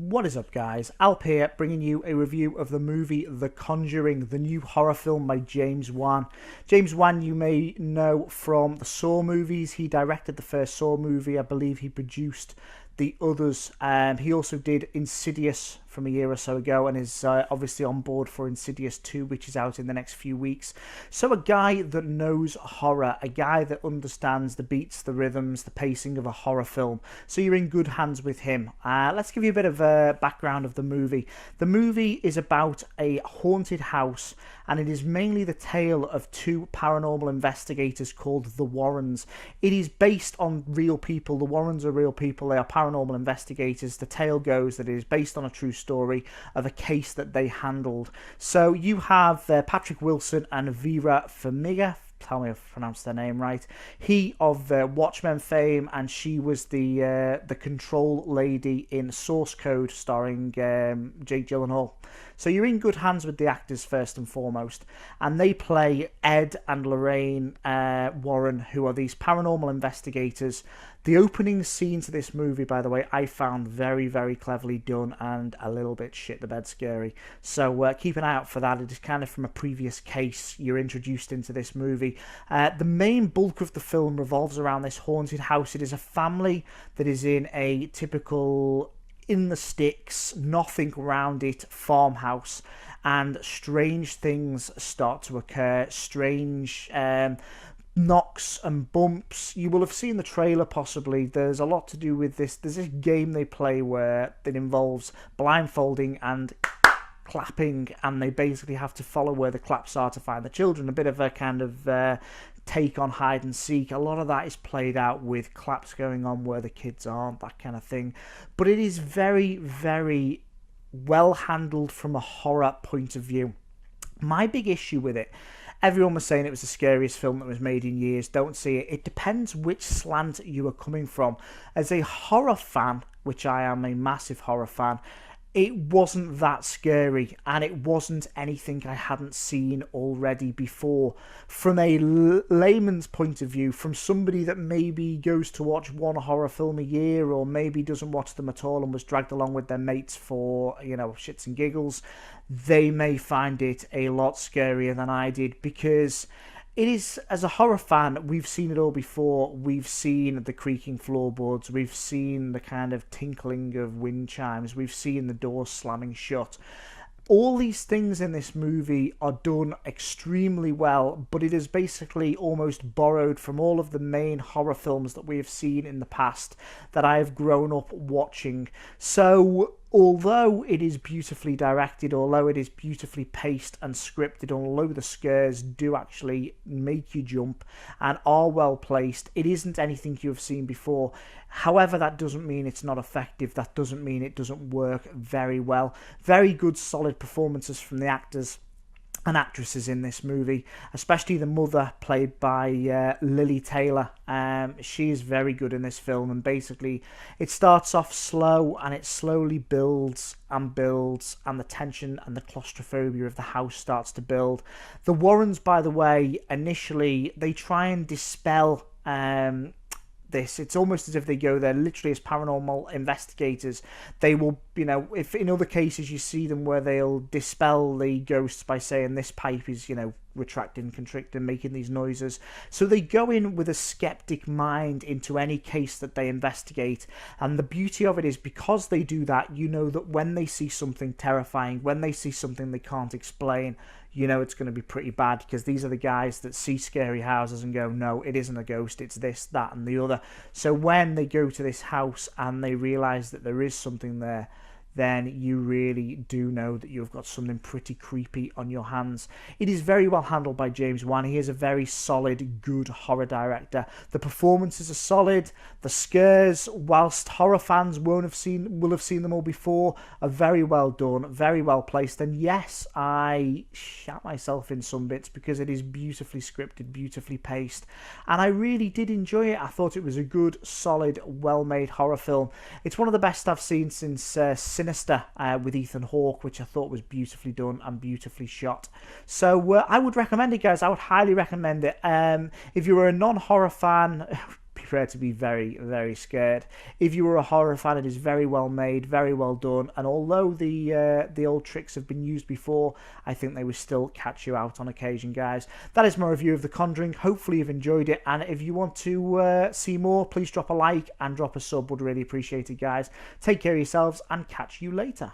What is up, guys? Alp here, bringing you a review of the movie The Conjuring, the new horror film by James Wan. James Wan, you may know from the Saw movies. He directed the first Saw movie. I believe he produced the others. He also did Insidious from a year or so ago and is obviously on board for Insidious 2, which is out in the next few weeks. So a guy that knows horror, a guy that understands the beats, the rhythms, the pacing of a horror film. So you're in good hands with him. Let's give you a bit of a background of the movie. The movie is about a haunted house, and it is mainly the tale of two paranormal investigators called the Warrens. It is based on real people. The Warrens are real people. They are paranormal investigators. The tale goes that it is based on a true story of a case that they handled. So you have Patrick Wilson and Vera Farmiga. Tell me if I pronounced their name right. He of Watchmen fame, and she was the control lady in Source Code, starring Jake Gyllenhaal. So you're in good hands with the actors first and foremost, and they play Ed and Lorraine Warren, who are these paranormal investigators. The opening scene to this movie, by the way, I found very, very cleverly done and a little bit shit the bed scary. So keep an eye out for that. It is kind of from a previous case you're introduced into this movie. The main bulk of the film revolves around this haunted house. It is a family that is in a typical in the sticks, nothing around it farmhouse, and strange things start to occur. Strange knocks and bumps. You will have seen the trailer possibly. There's a lot to do with this. There's this game they play where it involves blindfolding and clapping, and they basically have to follow where the claps are to find the children. A bit of a kind of take on hide and seek. A lot of that is played out with claps going on where the kids aren't, that kind of thing. But it is very, very well handled from a horror point of view. My big issue with it, everyone was saying it was the scariest film that was made in years. Don't see it. It depends which slant you are coming from. As a horror fan, which I am a massive horror fan, it wasn't that scary, and it wasn't anything I hadn't seen already before. From a layman's point of view, from somebody that maybe goes to watch one horror film a year, or maybe doesn't watch them at all and was dragged along with their mates for, shits and giggles, they may find it a lot scarier than I did, because it is, as a horror fan, we've seen it all before. We've seen the creaking floorboards, we've seen the kind of tinkling of wind chimes, we've seen the doors slamming shut. All these things in this movie are done extremely well, but it is basically almost borrowed from all of the main horror films that we have seen in the past that I have grown up watching. So although it is beautifully directed, although it is beautifully paced and scripted, although the scares do actually make you jump and are well placed, it isn't anything you have seen before. However, that doesn't mean it's not effective. That doesn't mean it doesn't work very well. Very good, solid performances from the actors and actresses in this movie, especially the mother, played by Lily Taylor. She is very good in this film, and basically it starts off slow and it slowly builds and builds, and the tension and the claustrophobia of the house starts to build. The Warrens, by the way, initially they try and dispel this. It's almost as if they go there literally as paranormal investigators. They will, if in other cases you see them where they'll dispel the ghosts by saying this pipe is, retracting, constricting, making these noises. So they go in with a skeptic mind into any case that they investigate, and the beauty of it is, because they do that, that when they see something terrifying, when they see something they can't explain, it's going to be pretty bad, because these are the guys that see scary houses and go, no, it isn't a ghost, it's this, that and the other. So when they go to this house and they realise that there is something there, then you really do know that you've got something pretty creepy on your hands. It is very well handled by James Wan. He is a very solid, good horror director. The performances are solid. The scares, whilst horror fans will have seen them all before, are very well done, very well placed. And yes, I shat myself in some bits because it is beautifully scripted, beautifully paced, and I really did enjoy it. I thought it was a good, solid, well-made horror film. It's one of the best I've seen since Sinister with Ethan Hawke, which I thought was beautifully done and beautifully shot. So I would recommend it, guys. I would highly recommend it. If you're a non-horror fan, prepared to be very, very scared. If you were a horror fan, it is very well made, very well done, and although the old tricks have been used before, I think they will still catch you out on occasion, guys. That is my review of The Conjuring. Hopefully you've enjoyed it, and if you want to see more, please drop a like and drop a sub. Would really appreciate it, guys. Take care of yourselves, and catch you later.